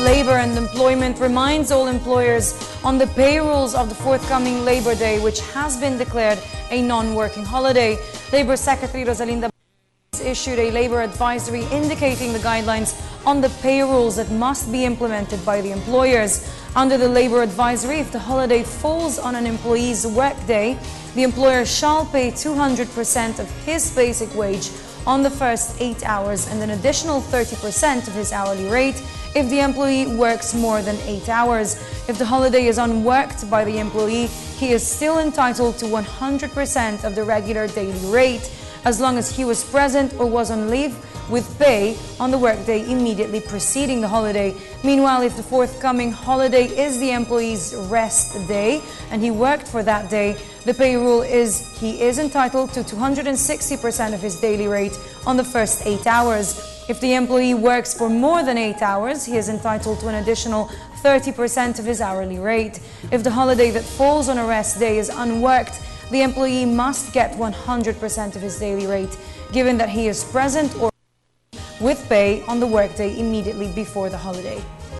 Labor and Employment reminds all employers on the payrolls of the forthcoming Labor Day, which has been declared a non-working holiday. Labor Secretary Rosalinda issued a labor advisory indicating the guidelines on the payrolls that must be implemented by the employers. Under the labor advisory, if the holiday falls on an employee's workday, the employer shall pay 200% of his basic wage on the first 8 hours and an additional 30% of his hourly rate if the employee works more than 8 hours. If the holiday is unworked by the employee, he is still entitled to 100% of the regular daily rate, as long as he was present or was on leave with pay on the workday immediately preceding the holiday. Meanwhile, if the forthcoming holiday is the employee's rest day and he worked for that day, the pay rule is he is entitled to 260% of his daily rate on the first 8 hours. If the employee works for more than 8 hours, he is entitled to an additional 30% of his hourly rate. If the holiday that falls on a rest day is unworked, the employee must get 100% of his daily rate, given that he is present or with pay on the workday immediately before the holiday.